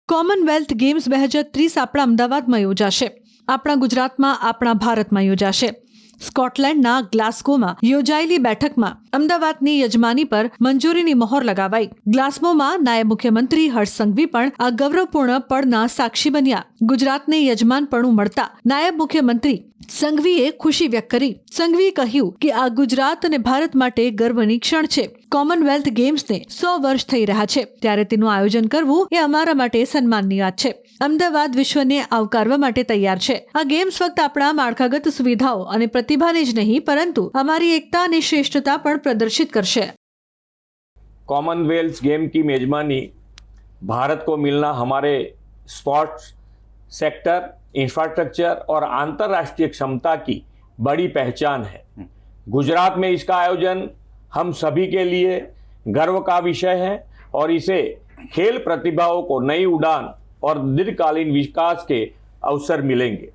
Commonwealth games 2030 આપણા અમદાવાદમાં યોજાશે. આપણા ગુજરાતમાં, આપણા ભારતમાં યોજાશે. સ્કોટલેન્ડના ગ્લાસ્ગોમાં યોજાયેલી બેઠકમાં અમદાવાદની યજમાની પર મંજૂરીની મહોર લગાવાઈ. ગ્લાસ્ગોમાં નાયબ મુખ્યમંત્રી હર્ષ સંઘવી પણ આ ગૌરવપૂર્ણ પળના સાક્ષી બન્યા. ગુજરાતને યજમાનપણું મળતા નાયબ મુખ્યમંત્રી સંઘવીએ ખુશી વ્યક્ત કરી. સંઘવીએ કહ્યું કે આ ગુજરાત અને ભારત માટે ગર્વની ક્ષણ છે. કોમનવેલ્થ ગેમ્સને 100 વર્ષ થઈ રહ્યા છે, ત્યારે તેનું આયોજન કરવું એ અમારા માટે સન્માનની વાત છે. અમદાવાદ વિશ્વને આવકારવા માટે તૈયાર છે. આ ગેમ્સ ફક્ત આપણા માળખાગત સુવિધાઓ અને પ્રતિભાને જ નહીં, પરંતુ અમારી એકતા અને શ્રેષ્ઠતા પણ प्रदर्शित करશે. कॉमनवेल्थ गेम की मेजबानी भारत को मिलना हमारे स्पोर्ट्स सेक्टर, इंफ्रास्ट्रक्चर और अंतर्राष्ट्रीय क्षमता की बड़ी पहचान है. गुजरात में इसका आयोजन हम सभी के लिए गर्व का विषय है और इसे खेल प्रतिभाओं को नई उड़ान और दीर्घकालीन विकास के अवसर मिलेंगे.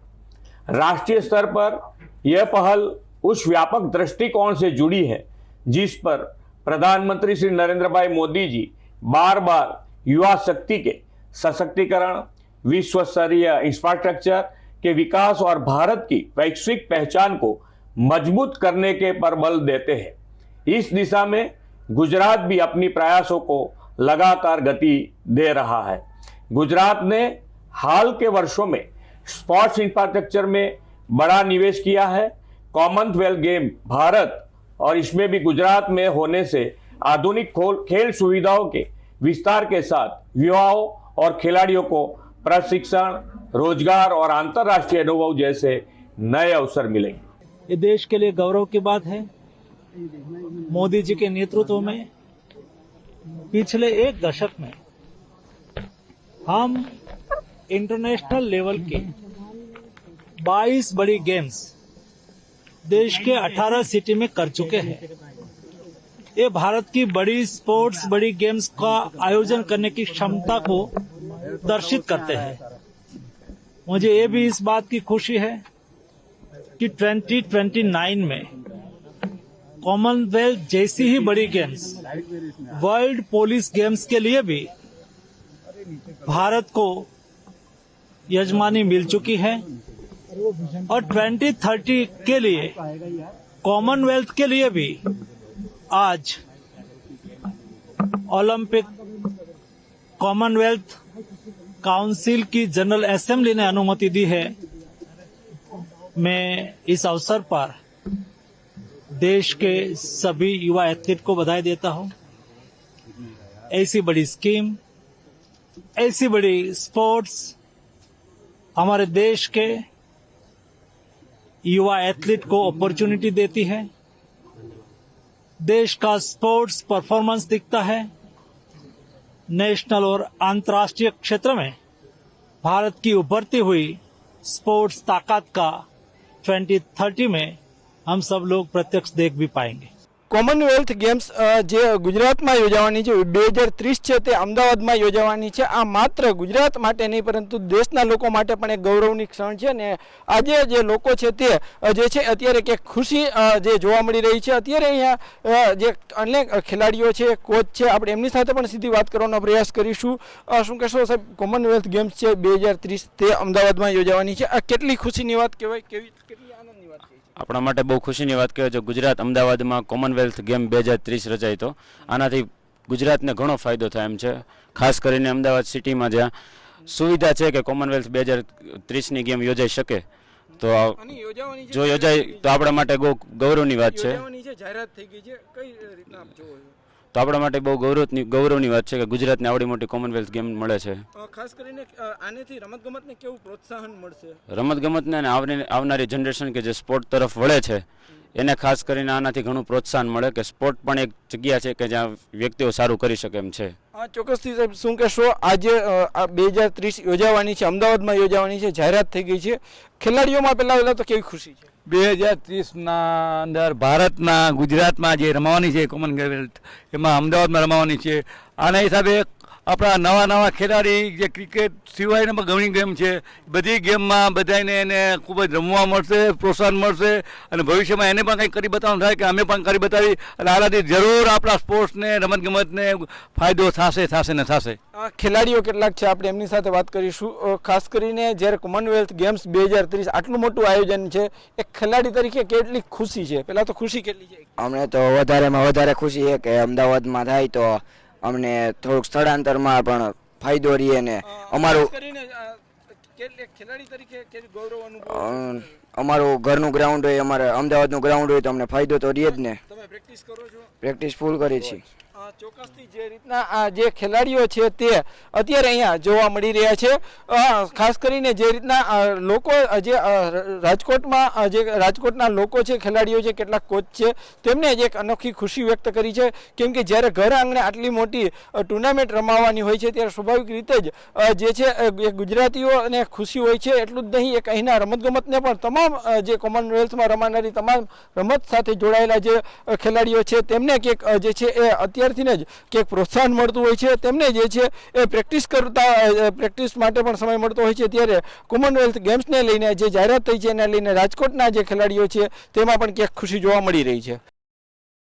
राष्ट्रीय स्तर पर यह पहल उस व्यापक दृष्टिकोण से जुड़ी है जिस पर प्रधानमंत्री श्री नरेंद्र भाई मोदी जी बार बार युवा शक्ति के सशक्तिकरण, विश्व स्तरीय इंफ्रास्ट्रक्चर के विकास और भारत की वैश्विक पहचान को मजबूत करने के पर बल देते हैं. इस दिशा में गुजरात भी अपनी प्रयासों को लगातार गति दे रहा है. गुजरात ने हाल के वर्षों में स्पोर्ट्स इंफ्रास्ट्रक्चर में बड़ा निवेश किया है. कॉमनवेल्थ गेम भारत और इसमें भी गुजरात में होने से आधुनिक खेल सुविधाओं के विस्तार के साथ युवाओं और खिलाड़ियों को प्रशिक्षण, रोजगार और अंतर्राष्ट्रीय अनुभव जैसे नए अवसर मिलेंगे. ये देश के लिए गौरव की बात है. मोदी जी के नेतृत्व में पिछले 1 दशक में हम इंटरनेशनल लेवल के 22 बड़ी गेम्स देश के 18 सिटी में कर चुके हैं. ये भारत की बड़ी स्पोर्ट्स, बड़ी गेम्स का आयोजन करने की क्षमता को दर्शित करते हैं. मुझे ये भी इस बात की खुशी है कि 2029 में कॉमनवेल्थ जैसी ही बड़ी गेम्स, वर्ल्ड पुलिस गेम्स के लिए भी भारत को यजमानी मिल चुकी है और 2030 के लिए कॉमनवेल्थ के लिए भी आज ओलंपिक कॉमनवेल्थ काउंसिल की जनरल असेंबली ने अनुमति दी है. मैं इस अवसर पर देश के सभी युवा एथलीट को बधाई देता हूं. ऐसी बड़ी स्कीम, ऐसी बड़ी स्पोर्ट्स हमारे देश के युवा एथलीट को अपॉर्चुनिटी देती है. देश का स्पोर्ट्स परफॉर्मेंस दिखता है. नेशनल और अंतर्राष्ट्रीय क्षेत्र में भारत की उभरती हुई स्पोर्ट्स ताकत का 2030 में हम सब लोग प्रत्यक्ष देख भी पाएंगे. કોમનવેલ્થ ગેમ્સ જે ગુજરાતમાં યોજાવાની છે 2030 છે તે અમદાવાદમાં યોજાવાની છે. આ માત્ર ગુજરાત માટે નહીં પરંતુ દેશના લોકો માટે પણ એક ગૌરવની ક્ષણ છે ને આજે જે લોકો છે તે જે છે અત્યારે કે ખુશી જે જોવા મળી રહી છે. અત્યારે અહીંયા જે અનેક ખેલાડીઓ છે, કોચ છે, આપણે એમની સાથે પણ સીધી વાત કરવાનો પ્રયાસ કરીશું. શું કહેશો સાહેબ, કોમનવેલ્થ ગેમ્સ છે 2030 તે અમદાવાદમાં યોજાવાની છે, આ કેટલી ખુશીની વાત કહેવાય, કેટલી આનંદની વાત કહેવાય? આપણા માટે બહુ ખુશીની વાત કહેવાય. જો ગુજરાત અમદાવાદમાં કોમનવેલ્થ ગેમ 2030 રચાય તો આનાથી ગુજરાતને ઘણો ફાયદો થાય એમ છે. ખાસ કરીને અમદાવાદ સિટીમાં જ્યાં સુવિધા છે કે કોમનવેલ્થ 2030ની ગેમ યોજાઈ શકે તો જો યોજાય તો આપણા માટે બહુ ગૌરવની વાત છે. જાહેરાત થઈ ગઈ છે, કઈ રીતના આપ જોવો છો? તો આપણા માટે બહુ ગૌરવની વાત છે કે ગુજરાતને આવડી મોટી કોમનવેલ્થ ગેમ મળે છે. ખાસ કરીને આનેથી રમતગમતને કેવું પ્રોત્સાહન મળશે? રમતગમતને અને આવનારી જનરેશન કે જે સ્પોર્ટ તરફ વળે છે એને ખાસ કરીને આનાથી ઘણું પ્રોત્સાહન મળે કે સ્પોર્ટ પણ એક જગ્યા છે કે જ્યાં વ્યક્તિઓ સારું કરી શકે એમ છે. હા, ચોક્કસથી સાહેબ, શું કહેશો? આજે 2030 યોજાવાની છે, અમદાવાદમાં યોજાવાની છે, જાહેરાત થઈ ગઈ છે. ખેલાડીઓમાં પહેલાં તો કેવી ખુશી છે? 2030ના અંદર ભારતના ગુજરાતમાં જે રમાવાની છે કોમનવેલ્થ, એમાં અમદાવાદમાં રમાવાની છે. આના હિસાબે આપણા નવા નવા ખેલાડી જે ક્રિકેટ સિવાયની પણ ઘણી ગેમ છે, બધી ગેમમાં બધાને એને ખૂબ જ રમવા મળશે, પ્રોત્સાહન મળશે અને ભવિષ્યમાં એને પણ કંઈક કરી બતાવવાનું થાય કે અમે પણ કરી બતાવી અને આનાથી જરૂર આપણા સ્પોર્ટ્સને રમતગમતને ફાયદો થશે ને થશે. ખેલાડીઓ કેટલાક છે આપણે એમની સાથે વાત કરીશું. ખાસ કરીને જ્યારે કોમનવેલ્થ ગેમ્સ 2030 આટલું મોટું આયોજન છે, એક ખેલાડી તરીકે કેટલી ખુશી છે? પહેલાં તો ખુશી કેટલી છે? અમને તો વધારેમાં વધારે ખુશી છે કે અમદાવાદમાં થાય તો અમને થોડુંક સ્થળાંતરમાં પણ ફાયદો રહે ને અમારું ખેલાડી તરીકે કેવી ગૌરવ અનુભવ? અમારું ઘરનું ગ્રાઉન્ડ હોય, અમારે અમદાવાદનું ગ્રાઉન્ડ હોય તો અમને ફાયદો તો રહે જ ને. તમે પ્રેક્ટિસ કરો છો? પ્રેક્ટિસ ફૂલ કરી છે. ચોક્કસથી જે રીતના આ જે ખેલાડીઓ છે તે અત્યારે અહીંયા જોવા મળી રહ્યા છે. ખાસ કરીને જે રીતના લોકો જે રાજકોટના લોકો છે, ખેલાડીઓ છે, કેટલાક કોચ છે, તેમને જ એક અનોખી ખુશી વ્યક્ત કરી છે. કેમ કે જ્યારે ઘર આંગણે આટલી મોટી ટુર્નામેન્ટ રમાવાની હોય છે ત્યારે સ્વાભાવિક રીતે જ જે છે એ ગુજરાતીઓને ખુશી હોય છે. એટલું જ નહીં, એક અહીંના રમતગમતને પણ તમામ જે કોમનવેલ્થમાં રમાનારી તમામ રમત સાથે જોડાયેલા જે ખેલાડીઓ છે તેમને ક્યાંક જે છે એ અત્યારથી જ ક્યાંક પ્રોત્સાહન મળતું હોય છે. તેમને જે છે એ પ્રેક્ટિસ માટે પણ સમય મળતો હોય છે. ત્યારે કોમનવેલ્થ ગેમ્સને લઈને જે જાહેરાત થઈ છે એને લઈને રાજકોટના જે ખેલાડીઓ છે તેમાં પણ ક્યાંક ખુશી જોવા મળી રહી છે.